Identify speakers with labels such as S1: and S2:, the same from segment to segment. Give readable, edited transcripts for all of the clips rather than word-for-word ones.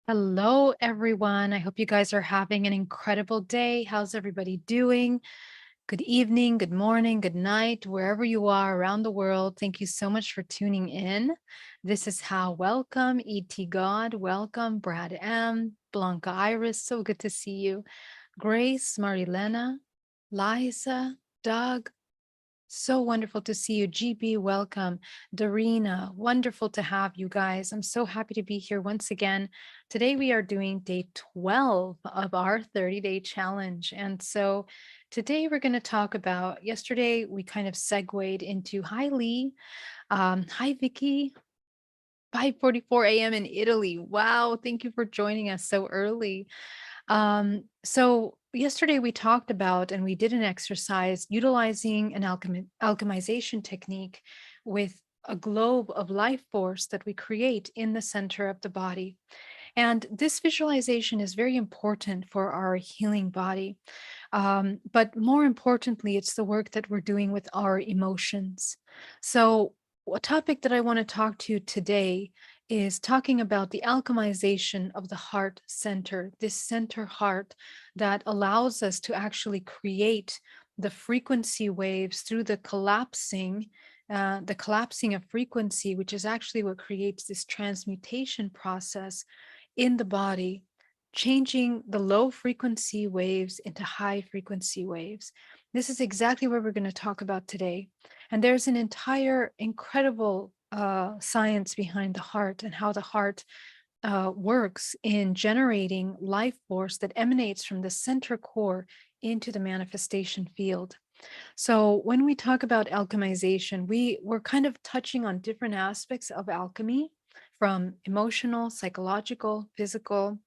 S1: Hello, everyone. I hope you guys are having an incredible day. How's everybody doing? Good evening, good morning, good night, wherever you are around the world. Thank you so much for tuning in. This is How. Welcome, ET God. Welcome, Brad M. Blanca Iris. So good to see you. Grace, Marilena, Liza, Doug. So wonderful to see you. GB, welcome. Darina, wonderful to have you guys. I'm so happy to be here once again. Today we are doing day 12 of our 30-day challenge. And so today we're going to talk about, yesterday we kind of segued into, hi Lee, hi Vicky, 5:44 a.m. in Italy. Wow, thank you for joining us so early. So yesterday we talked about and we did an exercise utilizing an alchemization technique with a globe of life force that we create in the center of the body. And this visualization is very important for our healing body. But more importantly, it's the work that we're doing with our emotions. So, a topic that I want to talk to today is talking about the alchemization of the heart center, this center heart that allows us to actually create the frequency waves through the collapsing of frequency, which is actually what creates this transmutation process in the body, changing the low frequency waves into high frequency waves. This is exactly what we're going to talk about today. And there's an entire incredible science behind the heart and how the heart works in generating life force that emanates from the center core into the manifestation field. So when we talk about alchemization, we're kind of touching on different aspects of alchemy, from emotional, psychological, physical,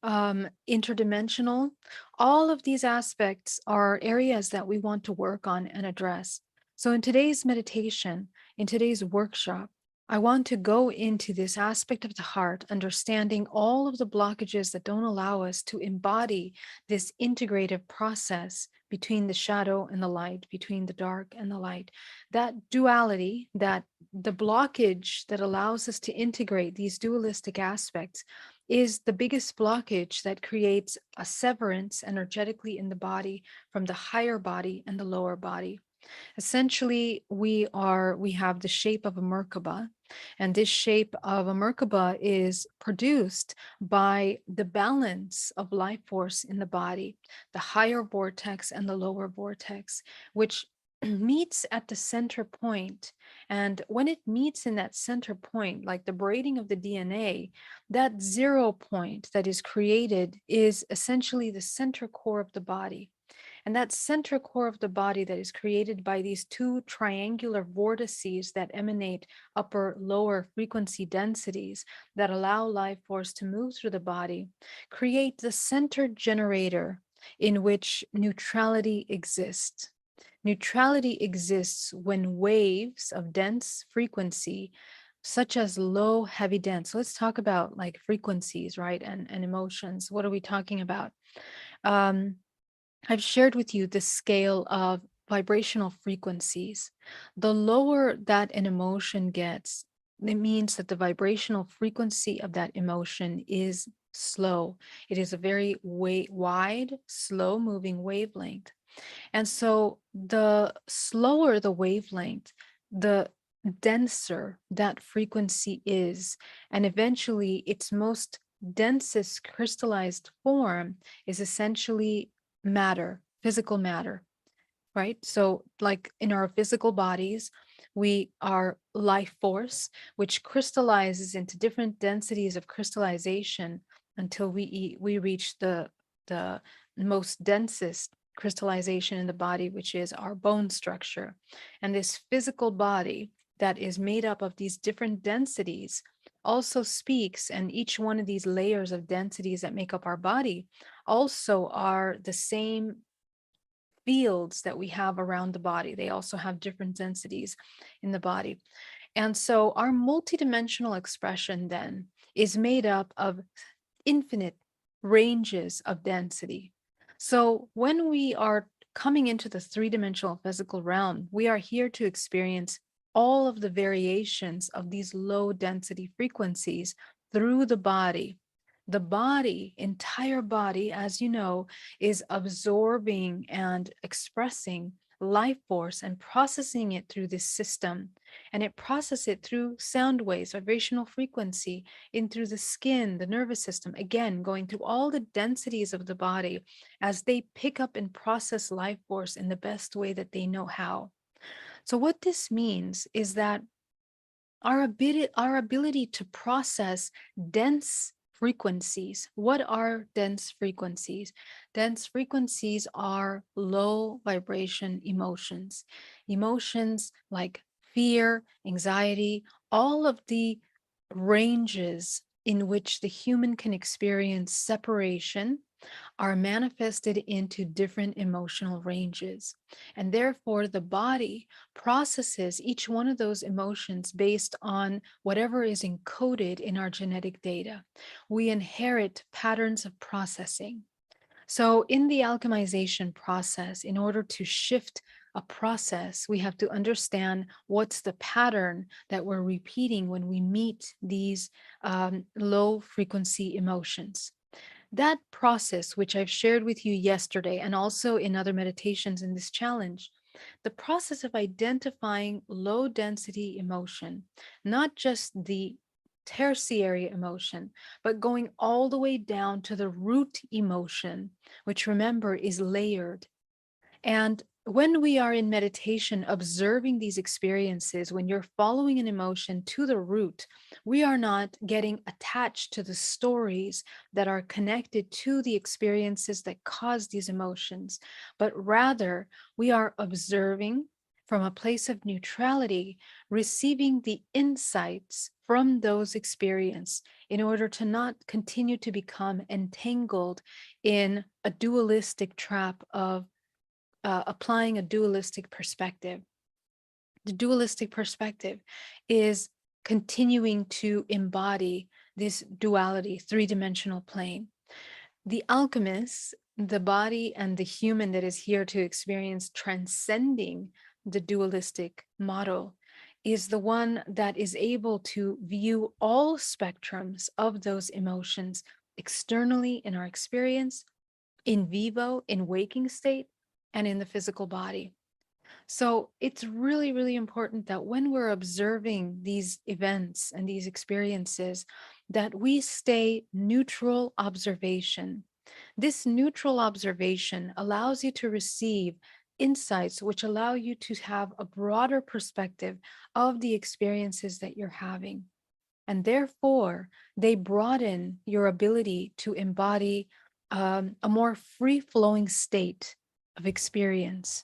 S1: interdimensional. All of these aspects are areas that we want to work on and address. So, in today's meditation, in today's workshop, I want to go into this aspect of the heart, understanding all of the blockages that don't allow us to embody this integrative process between the shadow and the light, between the dark and the light. That duality, that the blockage that allows us to integrate these dualistic aspects is the biggest blockage that creates a severance energetically in the body from the higher body and the lower body. Essentially, we have the shape of a Merkaba, and this shape of a Merkaba is produced by the balance of life force in the body, the higher vortex and the lower vortex, which meets at the center point. And when it meets in that center point, like the braiding of the DNA, that 0 point that is created is essentially the center core of the body. And that center core of the body that is created by these two triangular vortices that emanate upper, lower frequency densities that allow life force to move through the body, create the center generator in which neutrality exists. Neutrality exists when waves of dense frequency, such as low, heavy, dense. Let's talk about like frequencies, right? And emotions. What are we talking about? Um, I've shared with you the scale of vibrational frequencies. The lower that an emotion gets, it means that the vibrational frequency of that emotion is slow. It is a very wide, slow moving wavelength. And so the slower the wavelength, the denser that frequency is. And eventually, its most densest crystallized form is essentially matter, physical matter, right? So, like in our physical bodies, we are life force, which crystallizes into different densities of crystallization until we reach the most densest crystallization in the body, which is our bone structure. And this physical body that is made up of these different densities also speaks, and each one of these layers of densities that make up our body also are the same fields that we have around the body. They also have different densities in the body. And so our multidimensional expression then is made up of infinite ranges of density. So when we are coming into the three-dimensional physical realm, we are here to experience all of the variations of these low density frequencies through the body. The body, entire body, as you know, is absorbing and expressing life force and processing it through this system. And it processes it through sound waves, vibrational frequency, in through the skin, the nervous system, again, going through all the densities of the body as they pick up and process life force in the best way that they know how. So, what this means is that our ability to process dense frequencies. What are dense frequencies? Dense frequencies are low vibration emotions. Emotions like fear, anxiety, all of the ranges in which the human can experience separation are manifested into different emotional ranges. And therefore, the body processes each one of those emotions based on whatever is encoded in our genetic data. We inherit patterns of processing. So, in the alchemization process, in order to shift a process, we have to understand what's the pattern that we're repeating when we meet these low frequency emotions. That process, which I've shared with you yesterday and also in other meditations in this challenge, the process of identifying low density emotion, not just the tertiary emotion, but going all the way down to the root emotion, which remember is layered. And when we are in meditation, observing these experiences, when you're following an emotion to the root, we are not getting attached to the stories that are connected to the experiences that cause these emotions, but rather we are observing from a place of neutrality, receiving the insights from those experiences in order to not continue to become entangled in a dualistic trap of applying a dualistic perspective. The dualistic perspective is continuing to embody this duality, three-dimensional plane. The alchemist, the body and the human that is here to experience transcending the dualistic model, is the one that is able to view all spectrums of those emotions externally in our experience, in vivo, in waking state, and in the physical body. So it's really, really important that when we're observing these events and these experiences, that we stay neutral observation. This neutral observation allows you to receive insights which allow you to have a broader perspective of the experiences that you're having. And therefore, they broaden your ability to embody a more free flowing state of experience.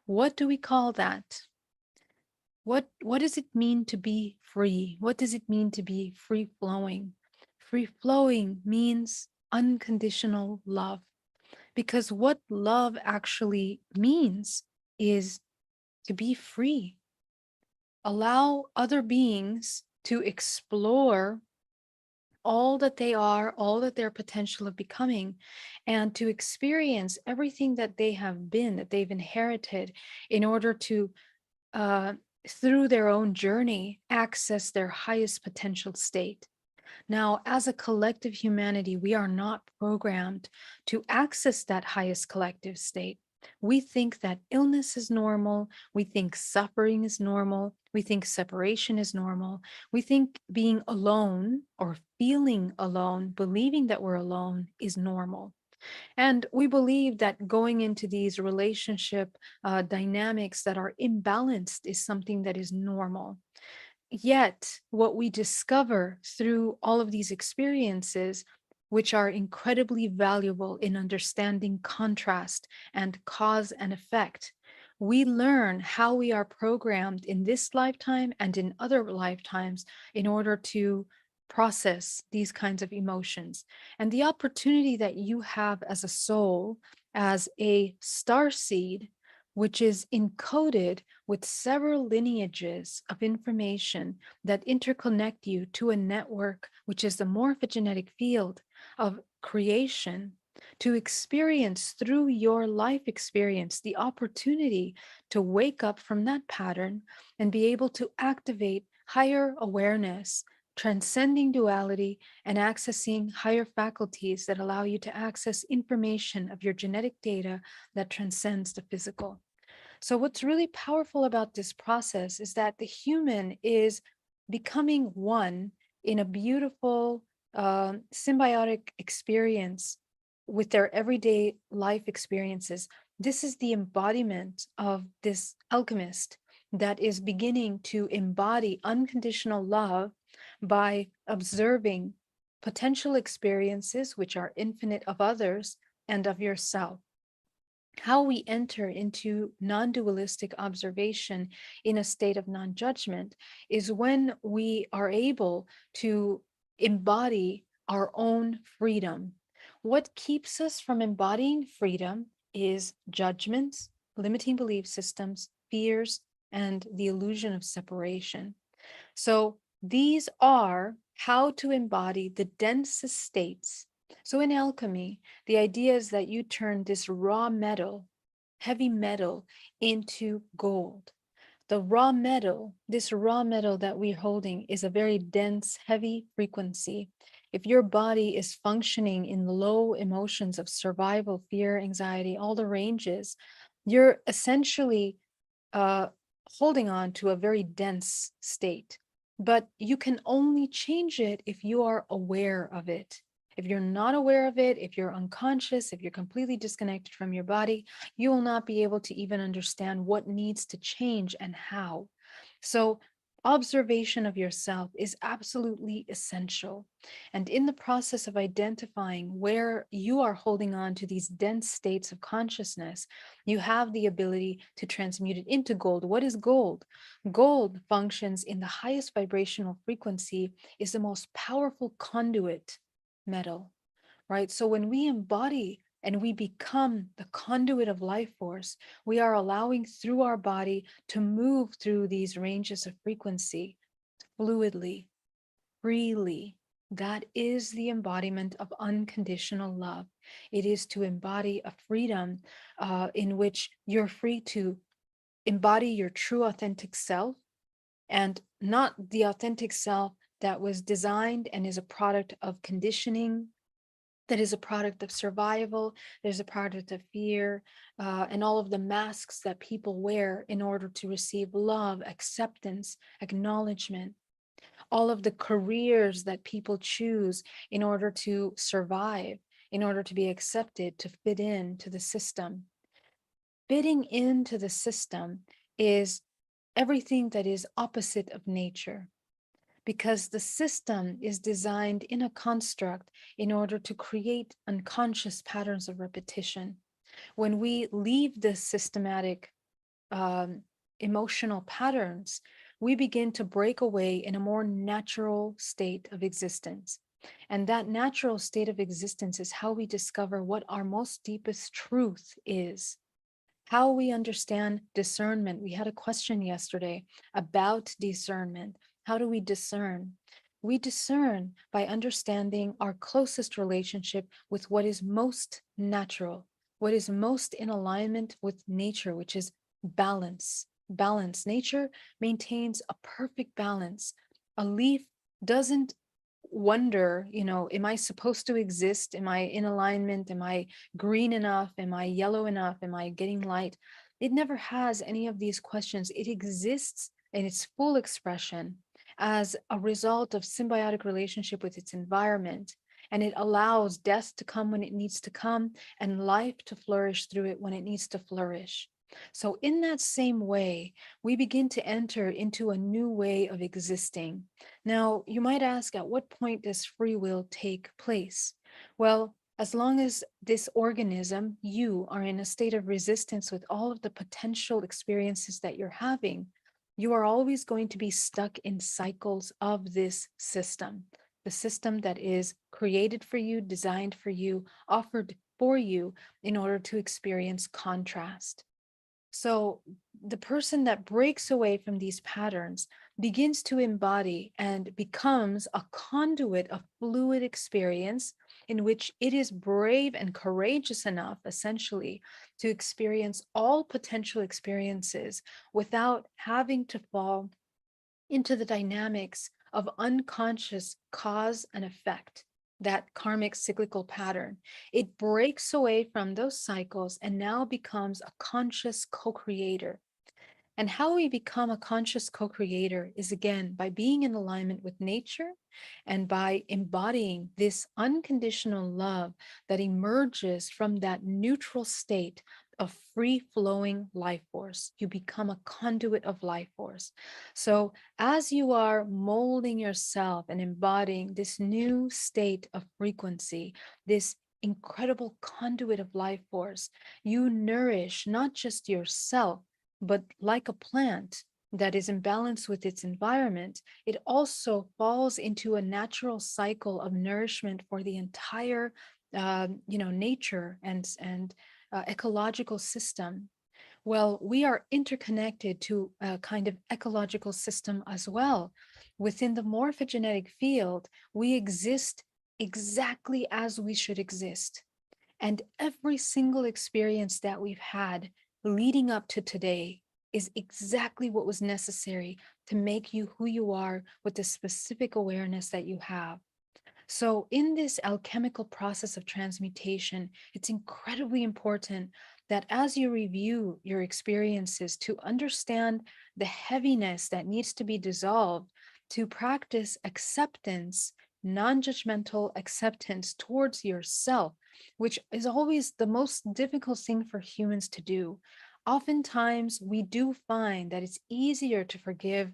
S1: What do we call that? What does it mean to be free? What does it mean to be free flowing? Free flowing means unconditional love, because what love actually means is to be free. Allow other beings to explore all that they are, all that their potential of becoming, and to experience everything that they have been, that they've inherited, in order to, uh, through their own journey, access their highest potential state. Now, as a collective humanity, we are not programmed to access that highest collective state. We think that illness is normal. We think suffering is normal. We think separation is normal. We think being alone or feeling alone, believing that we're alone, is normal. And we believe that going into these relationship dynamics that are imbalanced is something that is normal. Yet, what we discover through all of these experiences, which are incredibly valuable in understanding contrast and cause and effect, we learn how we are programmed in this lifetime and in other lifetimes in order to process these kinds of emotions. And the opportunity that you have as a soul, as a star seed, which is encoded with several lineages of information that interconnect you to a network, which is the morphogenetic field of creation, to experience through your life experience the opportunity to wake up from that pattern and be able to activate higher awareness, transcending duality and accessing higher faculties that allow you to access information of your genetic data that transcends the physical. So, what's really powerful about this process is that the human is becoming one in a beautiful, symbiotic experience with their everyday life experiences. This is the embodiment of this alchemist that is beginning to embody unconditional love by observing potential experiences, which are infinite, of others and of yourself. How we enter into non dualistic observation in a state of non judgment is when we are able to embody our own freedom. What keeps us from embodying freedom is judgments, limiting belief systems, fears, and the illusion of separation. So these are how to embody the densest states. So in alchemy, the idea is that you turn this raw metal, heavy metal, into gold. The raw metal, this raw metal that we're holding, is a very dense, heavy frequency. If your body is functioning in low emotions of survival, fear, anxiety, all the ranges, you're essentially uh, holding on to a very dense state. But you can only change it if you are aware of it. If you're not aware of it, if you're unconscious, if you're completely disconnected from your body, you will not be able to even understand what needs to change and how. So, observation of yourself is absolutely essential. And in the process of identifying where you are holding on to these dense states of consciousness, you have the ability to transmute it into gold. What is gold? Gold functions in the highest vibrational frequency, is the most powerful conduit metal, right? So when we embody and we become the conduit of life force, we are allowing through our body to move through these ranges of frequency fluidly, freely. That is the embodiment of unconditional love. It is to embody a freedom in which you're free to embody your true authentic self, and not the authentic self that was designed and is a product of conditioning, that is a product of survival, there's a product of fear, and all of the masks that people wear in order to receive love, acceptance, acknowledgement, all of the careers that people choose in order to survive, in order to be accepted, to fit in to the system. Fitting into the system is everything that is opposite of nature, because the system is designed in a construct in order to create unconscious patterns of repetition. When we leave the systematic um, emotional patterns, we begin to break away in a more natural state of existence. And that natural state of existence is how we discover what our most deepest truth is, how we understand discernment. We had a question yesterday about discernment. How do we discern? We discern by understanding our closest relationship with what is most natural, what is most in alignment with nature, which is balance. Balance. Nature maintains a perfect balance. A leaf doesn't wonder, am I supposed to exist? Am I in alignment? Am I green enough? Am I yellow enough? Am I getting light? It never has any of these questions. It exists in its full expression as a result of symbiotic relationship with its environment. And it allows death to come when it needs to come and life to flourish through it when it needs to flourish. So, in that same way, we begin to enter into a new way of existing. Now, you might ask, at what point does free will take place? Well, as long as this organism, you, are in a state of resistance with all of the potential experiences that you're having, you are always going to be stuck in cycles of this system, the system that is created for you, designed for you, offered for you in order to experience contrast. So the person that breaks away from these patterns begins to embody and becomes a conduit of fluid experience in which it is brave and courageous enough, essentially, to experience all potential experiences without having to fall into the dynamics of unconscious cause and effect, that karmic cyclical pattern. It breaks away from those cycles and now becomes a conscious co creator. And how we become a conscious co creator is again by being in alignment with nature and by embodying this unconditional love that emerges from that neutral state of free flowing life force. You become a conduit of life force. So, as you are molding yourself and embodying this new state of frequency, this incredible conduit of life force, you nourish not just yourself but like a plant that is in balance with its environment, it also falls into a natural cycle of nourishment for the entire, nature and ecological system. Well, we are interconnected to a kind of ecological system as well. Within the morphogenetic field, we exist exactly as we should exist. And every single experience that we've had leading up to today is exactly what was necessary to make you who you are with the specific awareness that you have. So, in this alchemical process of transmutation, it's incredibly important that as you review your experiences, to understand the heaviness that needs to be dissolved, to practice acceptance, non judgmental acceptance towards yourself, which is always the most difficult thing for humans to do. Oftentimes, we do find that it's easier to forgive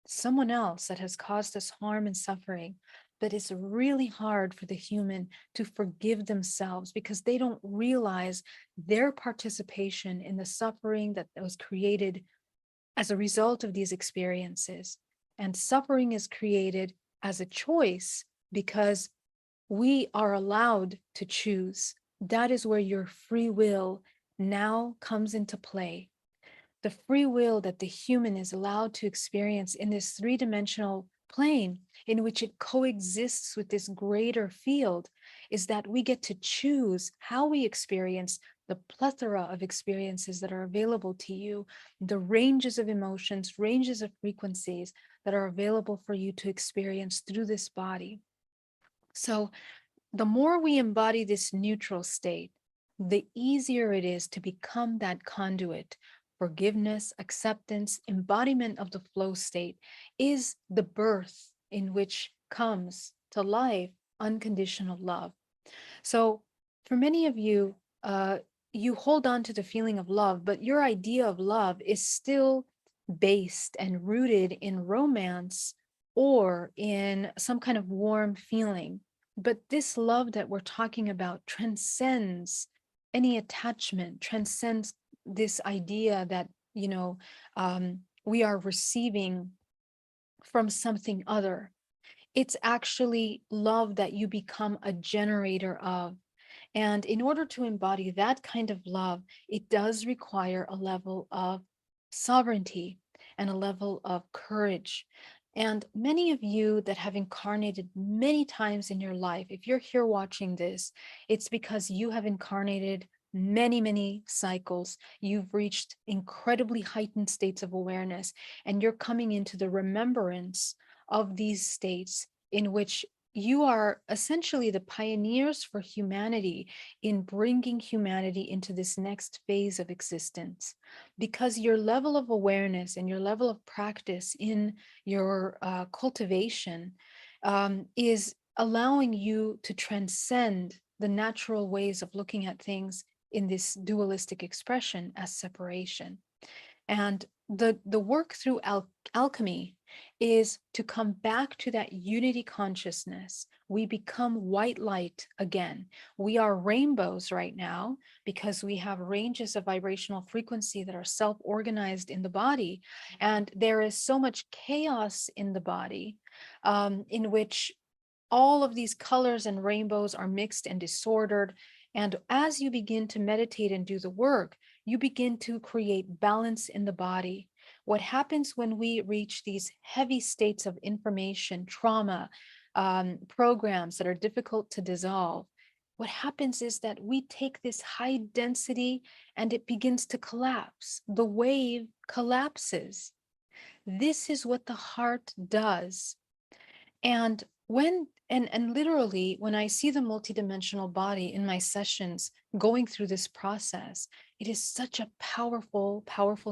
S1: someone else that has caused us harm and suffering. But it's really hard for the human to forgive themselves because they don't realize their participation in the suffering that was created as a result of these experiences. And suffering is created as a choice because we are allowed to choose. That is where your free will now comes into play. The free will that the human is allowed to experience in this three-dimensional plane in which it coexists with this greater field is that we get to choose how we experience the plethora of experiences that are available to you, the ranges of emotions, ranges of frequencies that are available for you to experience through this body. So the more we embody this neutral state, the easier it is to become that conduit. Forgiveness, acceptance, embodiment of the flow state is the birth in which comes to life unconditional love. So, for many of you, you hold on to the feeling of love, but your idea of love is still based and rooted in romance or in some kind of warm feeling. But this love that we're talking about transcends any attachment, transcends this idea that, we are receiving from something other. It's actually love that you become a generator of. And in order to embody that kind of love, it does require a level of sovereignty and a level of courage. And many of you that have incarnated many times in your life, if you're here watching this, it's because you have incarnated many, many cycles. You've reached incredibly heightened states of awareness, and you're coming into the remembrance of these states in which you are essentially the pioneers for humanity in bringing humanity into this next phase of existence. Because your level of awareness and your level of practice in your cultivation is allowing you to transcend the natural ways of looking at things in this dualistic expression as separation. And the work through alchemy is to come back to that unity consciousness. We become white light again. We are rainbows right now because we have ranges of vibrational frequency that are self-organized in the body. And there is so much chaos in the body, in which all of these colors and rainbows are mixed and disordered. And as you begin to meditate and do the work, you begin to create balance in the body. What happens when we reach these heavy states of information, trauma, programs that are difficult to dissolve? What happens is that we take this high density and it begins to collapse. The wave collapses. This is what the heart does. And and literally when I see the multidimensional body in my sessions going through this process, it is such a powerful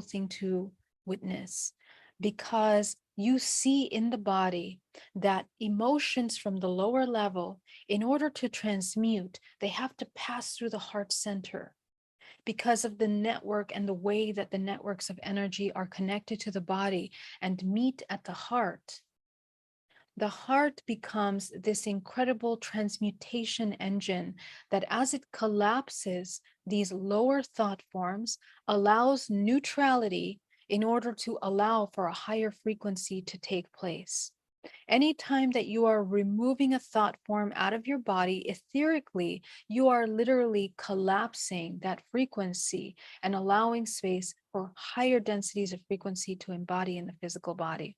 S1: thing to witness, because you see in the body that emotions from the lower level, in order to transmute, they have to pass through the heart center, because of the network and the way that the networks of energy are connected to the body and meet at the heart. The heart becomes this incredible transmutation engine that, as it collapses these lower thought forms, allows neutrality in order to allow for a higher frequency to take place. Anytime that you are removing a thought form out of your body etherically, you are literally collapsing that frequency and allowing space for higher densities of frequency to embody in the physical body.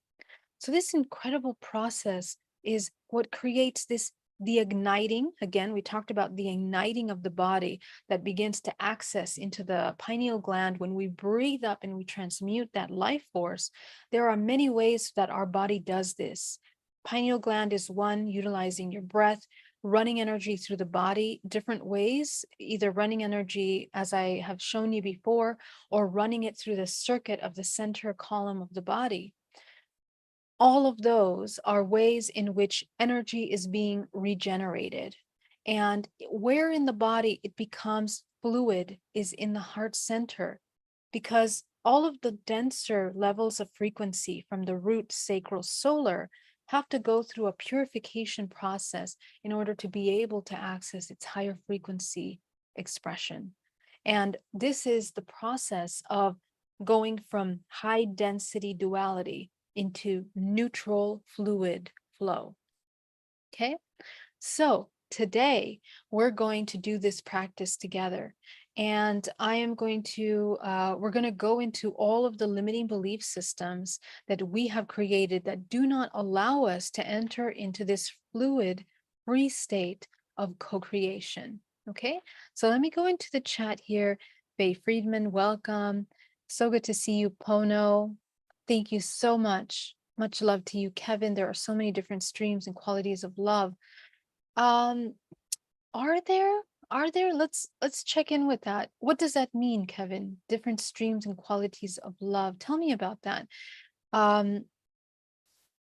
S1: So this incredible process is what creates this, the igniting. Again, we talked about the igniting of the body that begins to access into the pineal gland when we breathe up and we transmute that life force. There are many ways that our body does this. Pineal gland is one, utilizing your breath, running energy through the body different ways, either running energy as I have shown you before, or running it through the circuit of the center column of the body. All of those are ways in which energy is being regenerated. And where in the body it becomes fluid is in the heart center, because all of the denser levels of frequency from the root, sacral, solar have to go through a purification process in order to be able to access its higher frequency expression. And this is the process of going from high density duality into neutral fluid flow. Okay, so today we're going to do this practice together. And I am going to, we're going to go into all of the limiting belief systems that we have created that do not allow us to enter into this fluid, free state of co-creation. Okay, so let me go into the chat here. Faye Friedman, welcome. So good to see you, Pono. Thank you so much. Much love to you, Kevin. There are so many different streams and qualities of love. Um, are there? Are there? Let's check in with that. What does that mean, Kevin? Different streams and qualities of love. Tell me about that. Um,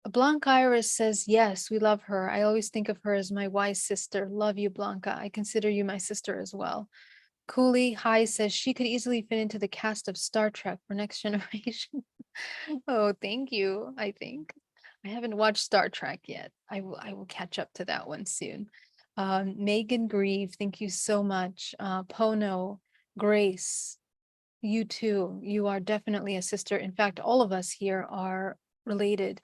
S1: Blanca Iris says, yes, we love her. I always think of her as my wise sister. Love you, Blanca. I consider you my sister as well. Cooley High says she could easily fit into the cast of Star Trek for Next Generation. Oh, thank you. I think I haven't watched Star Trek yet. I will catch up to that one soon. Megan Grieve, thank you so much. Pono, Grace, you too. You are definitely a sister. In fact, all of us here are related.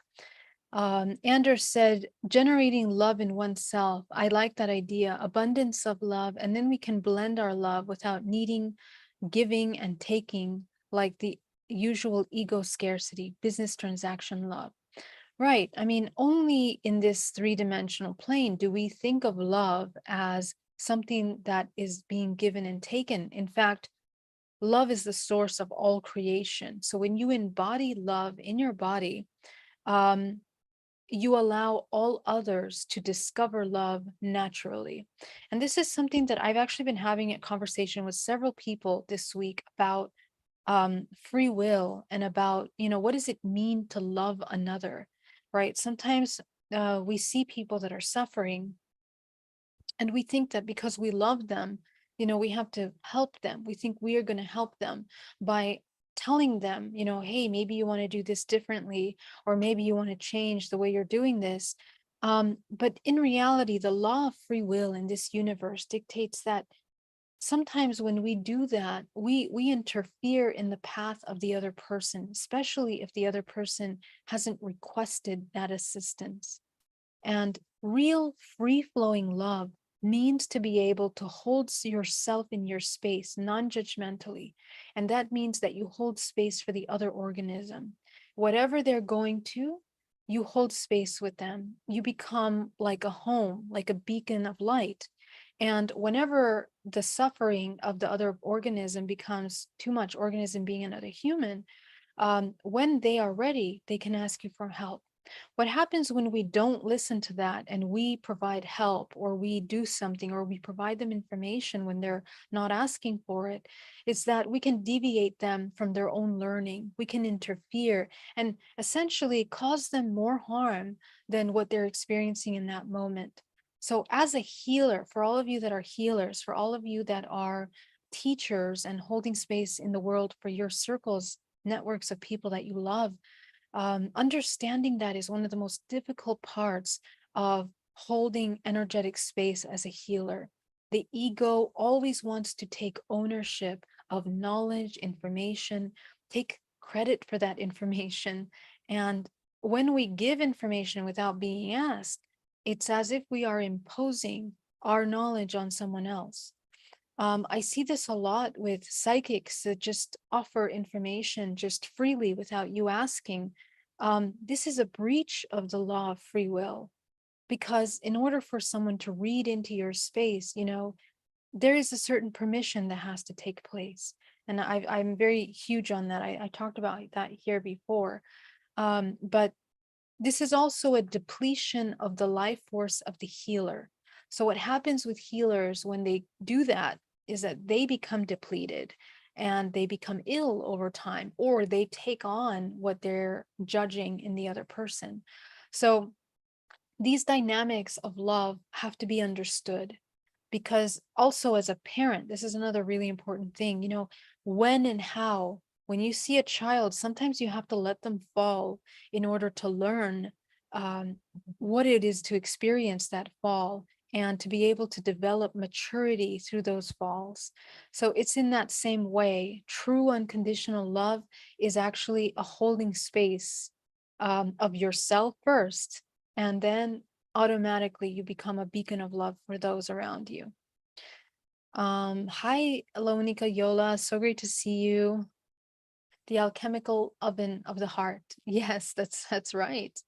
S1: Anders said, generating love in oneself. I like that idea. Abundance of love. And then we can blend our love without needing, giving, and taking, like the usual ego scarcity, business transaction love. Right. I mean, only in this three-dimensional plane do we think of love as something that is being given and taken. In fact, love is the source of all creation. So when you embody love in your body, um, you allow all others to discover love naturally. And this is something that I've actually been having a conversation with several people this week about free will and about, what does it mean to love another, right? Sometimes we see people that are suffering and we think that because we love them, we have to help them. We think we are going to help them by telling them, hey, maybe you want to do this differently, or maybe you want to change the way you're doing this. But in reality, the law of free will in this universe dictates that sometimes when we do that, we interfere in the path of the other person, especially if the other person hasn't requested that assistance. And real free flowing love means to be able to hold yourself in your space non-judgmentally. And that means that you hold space for the other organism. Whatever they're going to, you hold space with them. You become like a home, like a beacon of light. And whenever the suffering of the other organism becomes too much, organism being another human, when they are ready, they can ask you for help. What happens when we don't listen to that and we provide help or we do something or we provide them information when they're not asking for it is that we can deviate them from their own learning. We can interfere and essentially cause them more harm than what they're experiencing in that moment. So, as a healer, for all of you that are healers, for all of you that are teachers and holding space in the world for your circles, networks of people that you love, understanding that is one of the most difficult parts of holding energetic space as a healer. The ego always wants to take ownership of knowledge, information, take credit for that information. And when we give information without being asked, it's as if we are imposing our knowledge on someone else. I see this a lot with psychics that just offer information just freely without you asking. This is a breach of the law of free will because in order for someone to read into your space, there is a certain permission that has to take place. And I'm very huge on that. I talked about that here before. But this is also a depletion of the life force of the healer. So, what happens with healers when they do that is that they become depleted and they become ill over time, or they take on what they're judging in the other person. So, these dynamics of love have to be understood because also as a parent, this is another really important thing, when and how, when you see a child, sometimes you have to let them fall in order to learn um, what it is to experience that fall and to be able to develop maturity through those falls. So it's in that same way. True unconditional love is actually a holding space of yourself first, and then automatically you become a beacon of love for those around you. Hi, Alonika Yola. So great to see you. The alchemical oven of the heart. Yes, that's right.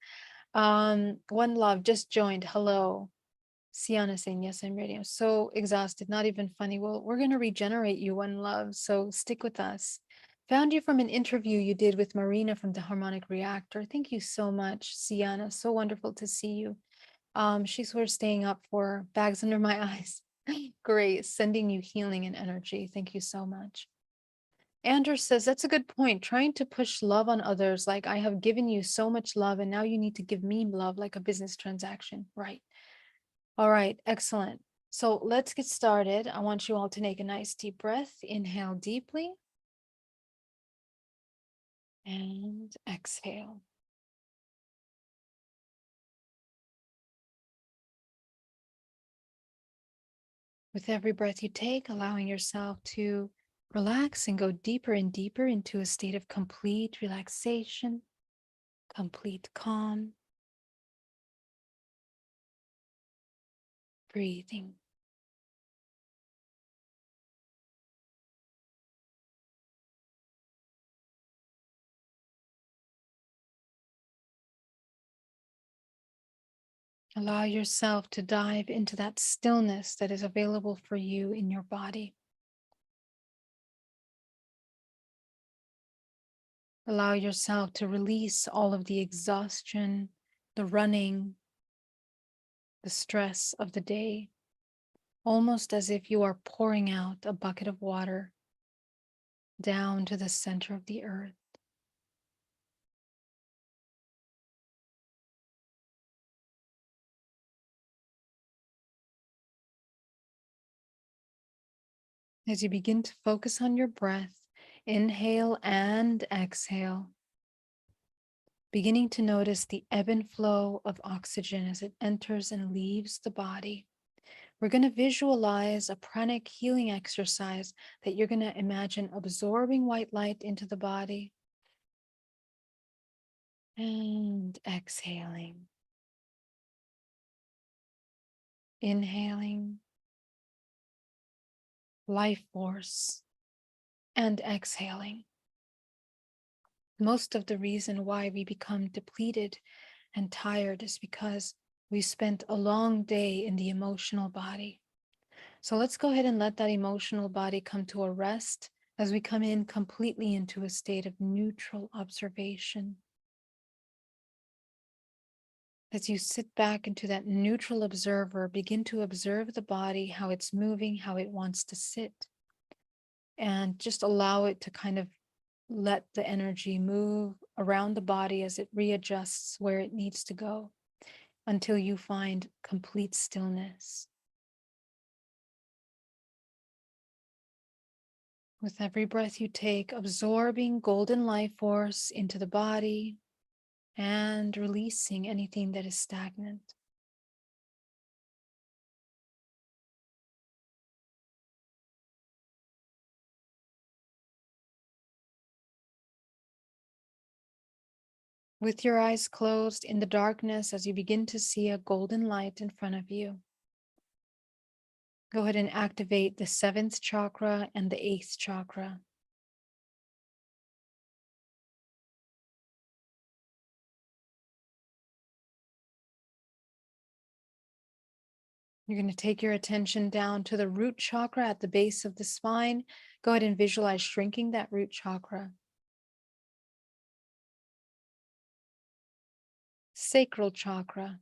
S1: One love just joined. Hello. Sienna saying yes, I'm ready. I'm so exhausted, not even funny. Well, we're gonna regenerate you, one love. So stick with us. Found you from an interview you did with Marina from the Harmonic Reactor. Thank you so much, Sienna. So wonderful to see you. She's sort of staying up for bags under my eyes. Great, sending you healing and energy. Thank you so much. Andrew says that's a good point. Trying to push love on others, like I have given you so much love and now you need to give me love like a business transaction. Right. All right, excellent. So let's get started. I want you all to take a nice deep breath. Inhale deeply and exhale. With every breath you take, allowing yourself to relax and go deeper and deeper into a state of complete relaxation, complete calm, breathing. Allow yourself to dive into that stillness that is available for you in your body. Allow yourself to release all of the exhaustion, the running, the stress of the day, almost as if you are pouring out a bucket of water down to the center of the earth. As you begin to focus on your breath, inhale and exhale, beginning to notice the ebb and flow of oxygen as it enters and leaves the body. We're going to visualize a pranic healing exercise that you're going to imagine absorbing white light into the body and exhaling, inhaling life force and exhaling. Most of the reason why we become depleted and tired is because we spent a long day in the emotional body. So let's go ahead and let that emotional body come to a rest as we come in completely into a state of neutral observation. As you sit back into that neutral observer, begin to observe the body, how it's moving, how it wants to sit, and just allow it to kind of let the energy move around the body as it readjusts where it needs to go until you find complete stillness. With every breath you take, absorbing golden life force into the body and releasing anything that is stagnant. With your eyes closed in the darkness, as you begin to see a golden light in front of you, go ahead and activate the seventh chakra and the eighth chakra. You're going to take your attention down to the root chakra at the base of the spine. Go ahead and visualize shrinking that root chakra. Sacral chakra,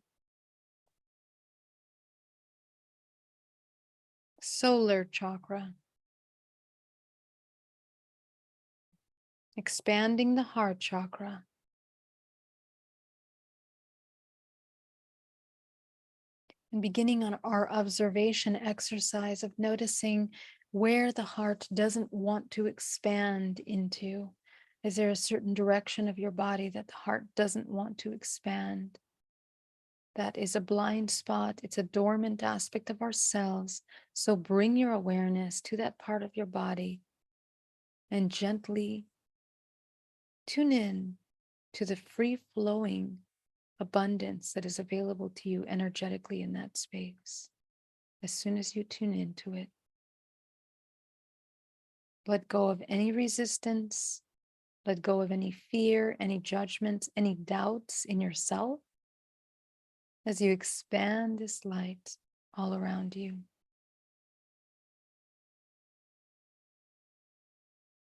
S1: solar chakra, expanding the heart chakra, and beginning on our observation exercise of noticing where the heart doesn't want to expand into. Is there a certain direction of your body that the heart doesn't want to expand? That is a blind spot. It's a dormant aspect of ourselves. So bring your awareness to that part of your body and gently tune in to the free flowing abundance that is available to you energetically in that space. As soon as you tune into it, let go of any resistance, let go of any fear, any judgments, any doubts in yourself as you expand this light all around you.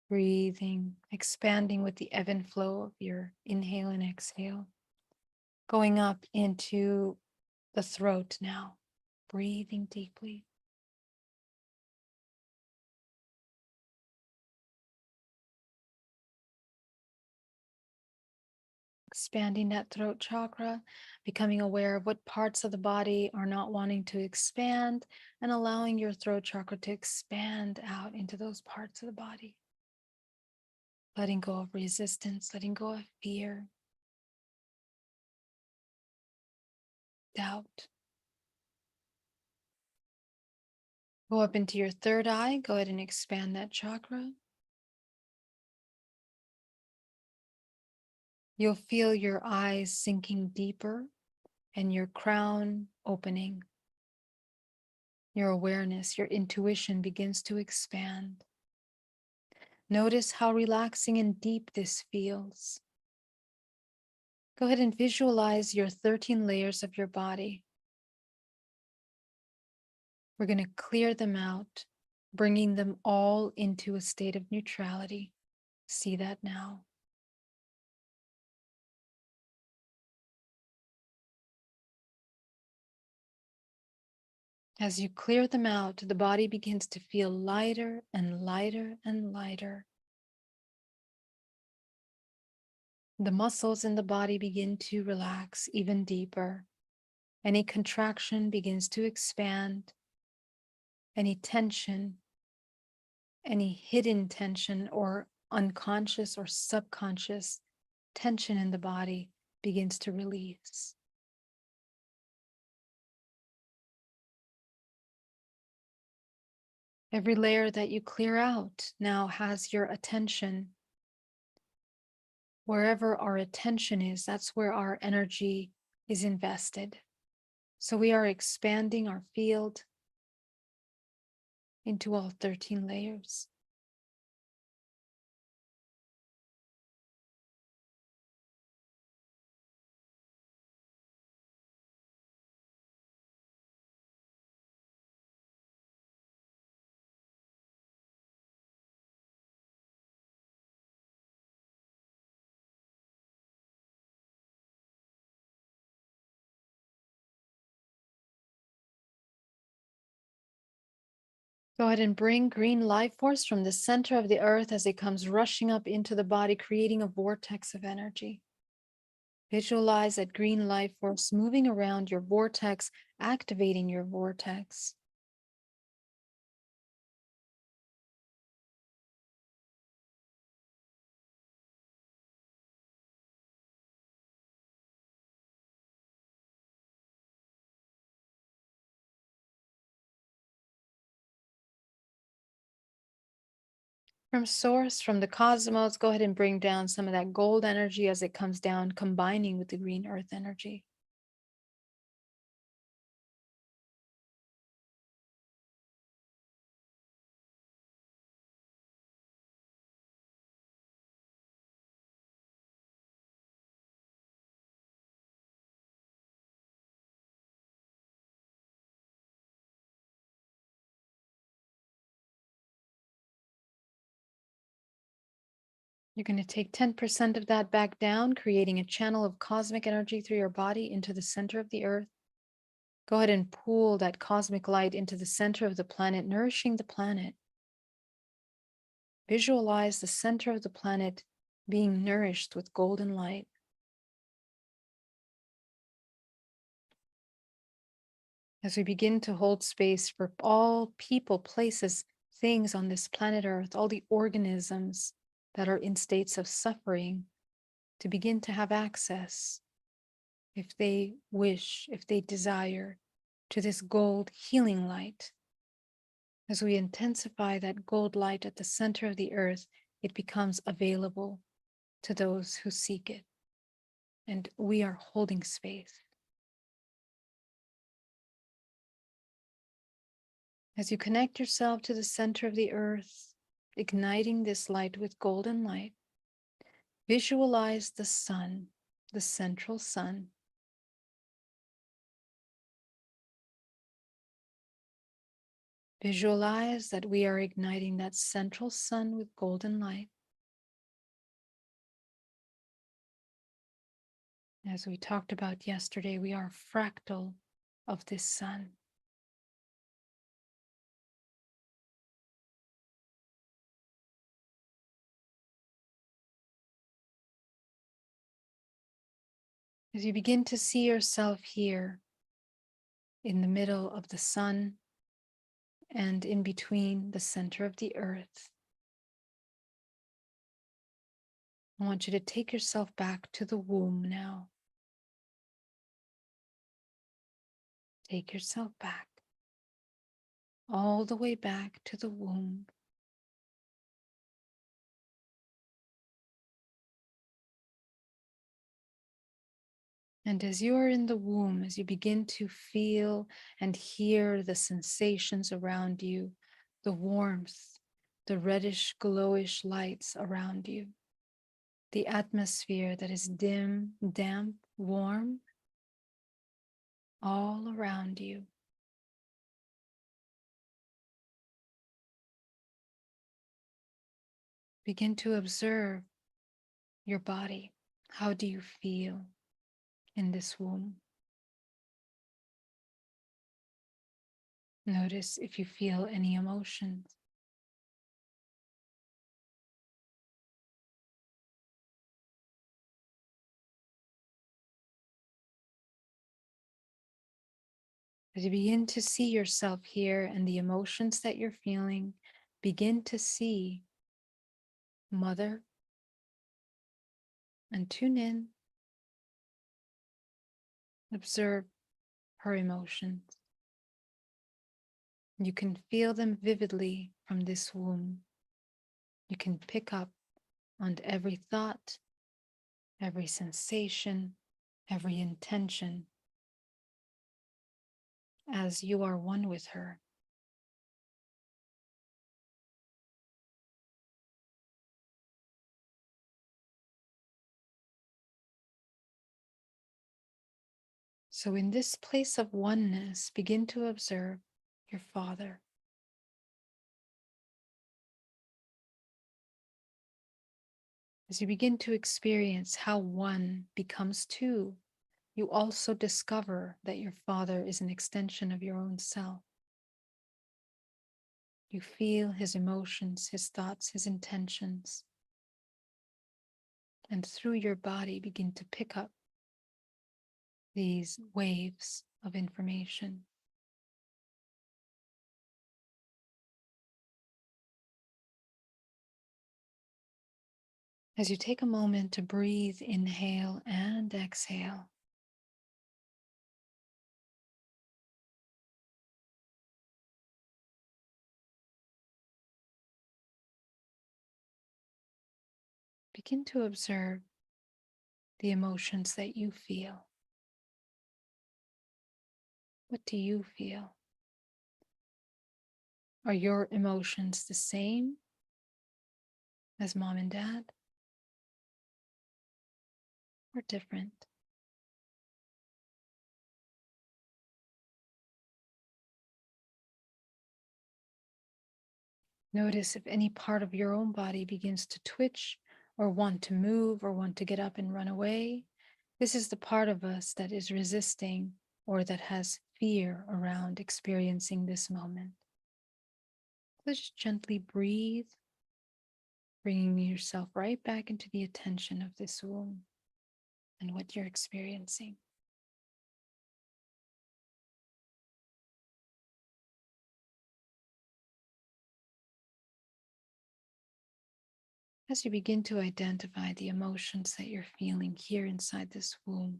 S1: Breathing, expanding with the ebb and flow of your inhale and exhale. Going up into the throat now, breathing deeply. Expanding that throat chakra, becoming aware of what parts of the body are not wanting to expand, and allowing your throat chakra to expand out into those parts of the body. Letting go of resistance, letting go of fear, doubt. Go up into your third eye. Go ahead and expand that chakra. You'll feel your eyes sinking deeper and your crown opening. Your awareness, your intuition begins to expand. Notice how relaxing and deep this feels. Go ahead and visualize your 13 layers of your body. We're going to clear them out, bringing them all into a state of neutrality. See that now. As you clear them out, the body begins to feel lighter and lighter and lighter. The muscles in the body begin to relax even deeper. Any contraction begins to expand. Any tension, any hidden tension or unconscious or subconscious tension in the body begins to release. Every layer that you clear out now has your attention. Wherever our attention is, that's where our energy is invested. So we are expanding our field into all 13 layers. Go ahead and bring green life force from the center of the earth as it comes rushing up into the body, creating a vortex of energy. Visualize that green life force moving around your vortex, activating your vortex. From source, from the cosmos, go ahead and bring down some of that gold energy as it comes down, combining with the green earth energy. You're going to take 10% of that back down, creating a channel of cosmic energy through your body into the center of the earth. Go ahead and pull that cosmic light into the center of the planet, nourishing the planet. Visualize the center of the planet being nourished with golden light. As we begin to hold space for all people, places, things on this planet Earth, all the organisms that are in states of suffering, to begin to have access, if they wish, if they desire, to this gold healing light. As we intensify that gold light at the center of the earth, it becomes available to those who seek it. And we are holding space. As you connect yourself to the center of the earth, igniting this light with golden light, visualize the sun, the central sun. Visualize that we are igniting that central sun with golden light. As we talked about yesterday, we are a fractal of this sun. As you begin to see yourself here in the middle of the sun and in between the center of the earth, I want you to take yourself back to the womb now. Take yourself back, all the way back to the womb. And as you are in the womb, as you begin to feel and hear the sensations around you, the warmth, the reddish, glowish lights around you, the atmosphere that is dim, damp, warm, all around you. Begin to observe your body. How do you feel in this womb? Notice if you feel any emotions. As you begin to see yourself here and the emotions that you're feeling, begin to see Mother and tune in. Observe her emotions. You can feel them vividly from this womb. You can pick up on every thought, every sensation, every intention as you are one with her. So in this place of oneness, begin to observe your Father. As you begin to experience how one becomes two, you also discover that your Father is an extension of your own self. You feel his emotions, his thoughts, his intentions, and through your body begin to pick up these waves of information. As you take a moment to breathe, inhale and exhale, begin to observe the emotions that you feel. What do you feel? Are your emotions the same as mom and dad, or different? Notice if any part of your own body begins to twitch or want to move or want to get up and run away. This is the part of us that is resisting or that has fear around experiencing this moment. So just gently breathe, bringing yourself right back into the attention of this womb and what you're experiencing. As you begin to identify the emotions that you're feeling here inside this womb,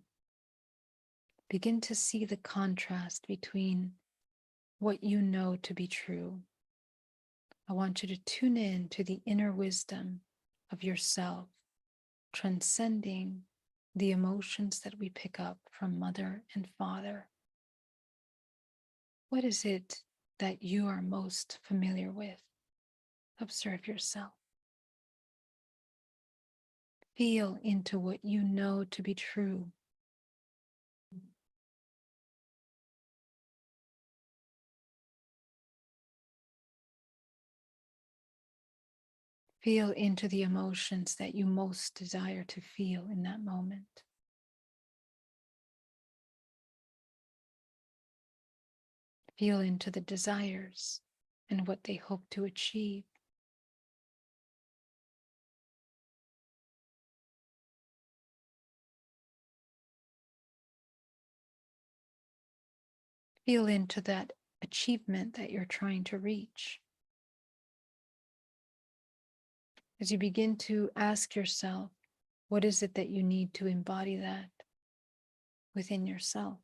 S1: begin to see the contrast between what you know to be true. I want you to tune in to the inner wisdom of yourself, transcending the emotions that we pick up from mother and father. What is it that you are most familiar with? Observe yourself. Feel into what you know to be true. Feel into the emotions that you most desire to feel in that moment. Feel into the desires and what they hope to achieve. Feel into that achievement that you're trying to reach. As you begin to ask yourself, what is it that you need to embody that within yourself?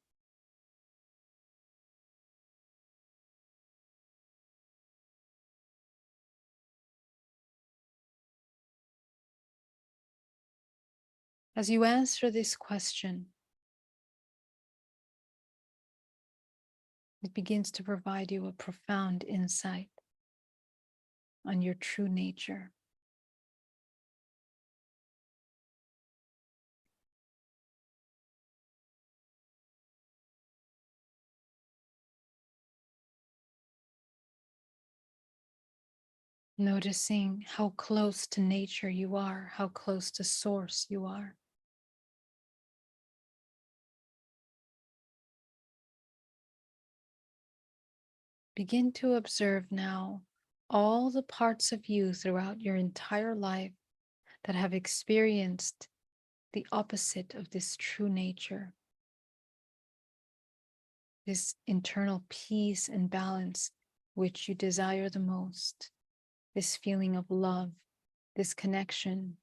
S1: As you answer this question, it begins to provide you a profound insight on your true nature. Noticing how close to nature you are, how close to source you are. Begin to observe now all the parts of you throughout your entire life that have experienced the opposite of this true nature, this internal peace and balance which you desire the most, this feeling of love, this connection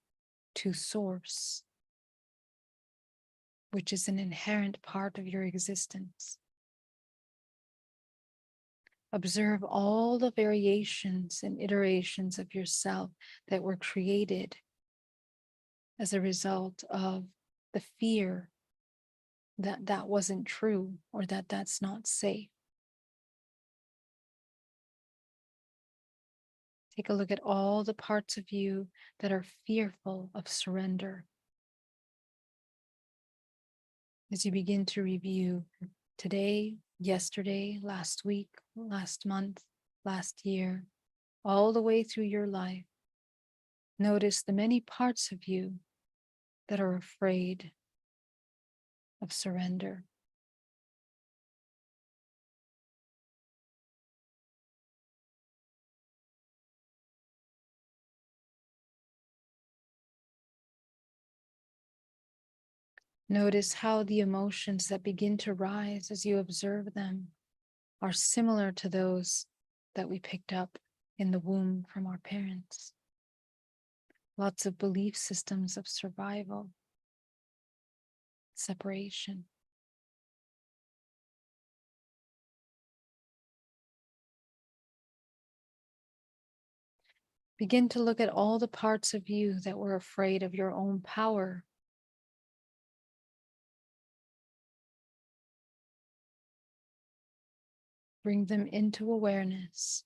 S1: to source, which is an inherent part of your existence. Observe all the variations and iterations of yourself that were created as a result of the fear that that wasn't true or that that's not safe. Take a look at all the parts of you that are fearful of surrender. As you begin to review today, yesterday, last week, last month, last year, all the way through your life, notice the many parts of you that are afraid of surrender. Notice how the emotions that begin to rise as you observe them are similar to those that we picked up in the womb from our parents. Lots of belief systems of survival, separation. Begin to look at all the parts of you that were afraid of your own power. Bring them into awareness.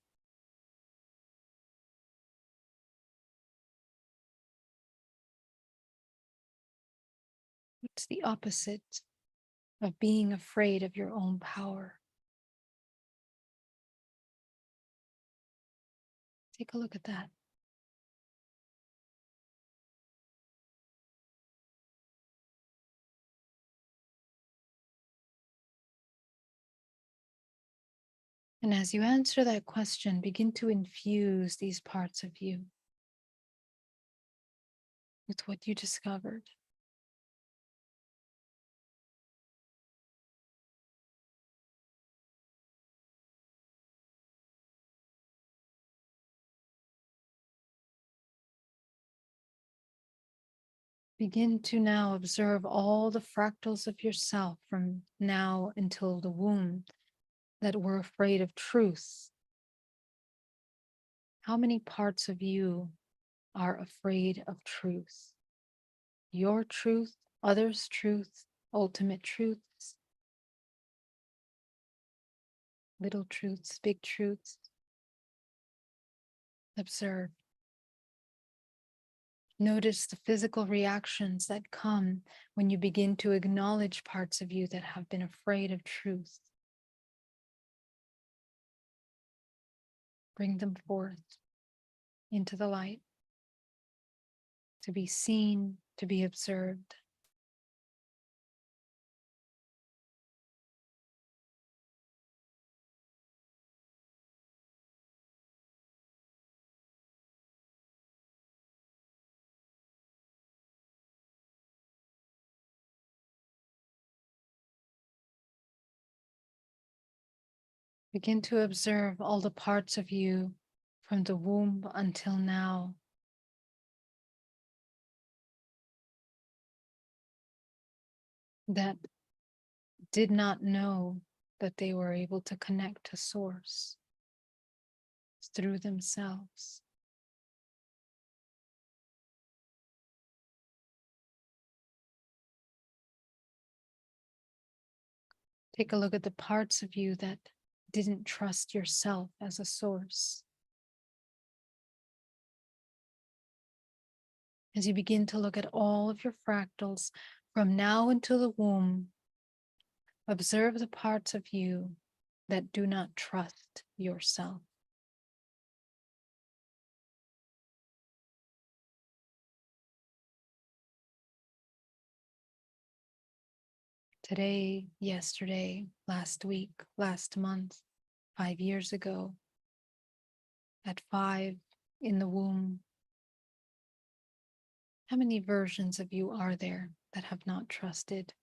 S1: What's the opposite of being afraid of your own power? Take a look at that. And as you answer that question, begin to infuse these parts of you with what you discovered. Begin to now observe all the fractals of yourself from now until the womb that were afraid of truth. How many parts of you are afraid of truth? Your truth, others' truth, ultimate truths, little truths, big truths. Observe. Notice the physical reactions that come when you begin to acknowledge parts of you that have been afraid of truth. Bring them forth into the light, to be seen, to be observed. Begin to observe all the parts of you from the womb until now that did not know that they were able to connect to Source through themselves. Take a look at the parts of you that didn't trust yourself as a source. As you begin to look at all of your fractals from now until the womb, observe the parts of you that do not trust yourself. Today, yesterday, last week, last month, 5 years ago, at 5 in the womb. How many versions of you are there that have not trusted?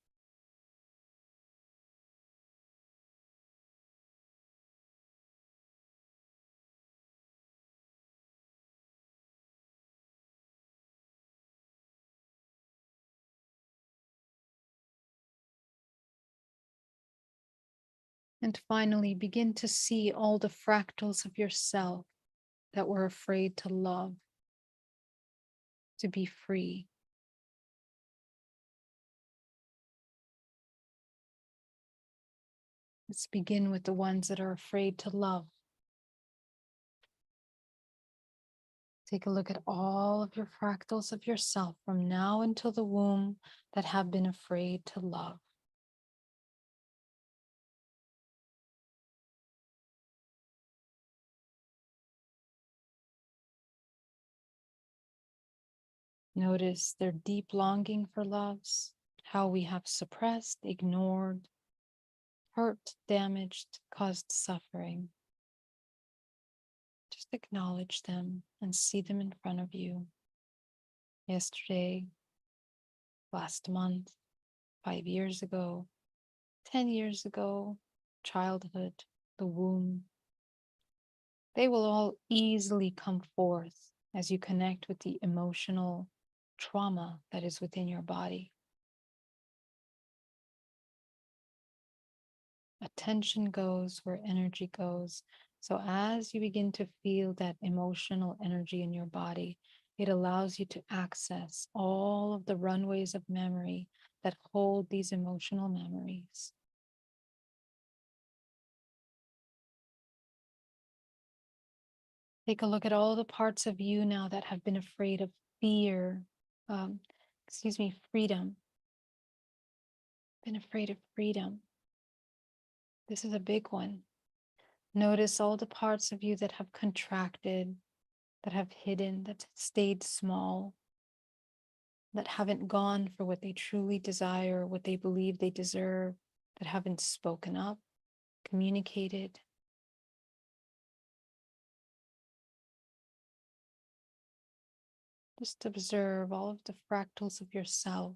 S1: And finally, begin to see all the fractals of yourself that were afraid to love, to be free. Let's begin with the ones that are afraid to love. Take a look at all of your fractals of yourself from now until the womb that have been afraid to love. Notice their deep longing for loves, how we have suppressed, ignored, hurt, damaged, caused suffering. Just acknowledge them and see them in front of you. Yesterday, last month, 5 years ago, 10 years ago, childhood, the womb. They will all easily come forth as you connect with the emotional trauma that is within your body. Attention goes where energy goes. So, as you begin to feel that emotional energy in your body, it allows you to access all of the runways of memory that hold these emotional memories. Take a look at all the parts of you now that have been afraid of fear, um, freedom, been afraid of freedom. This is a big one. Notice all the parts of you that have contracted, that have hidden, that stayed small, that haven't gone for what they truly desire, what they believe they deserve, that haven't spoken up, communicated. Just observe all of the fractals of yourself.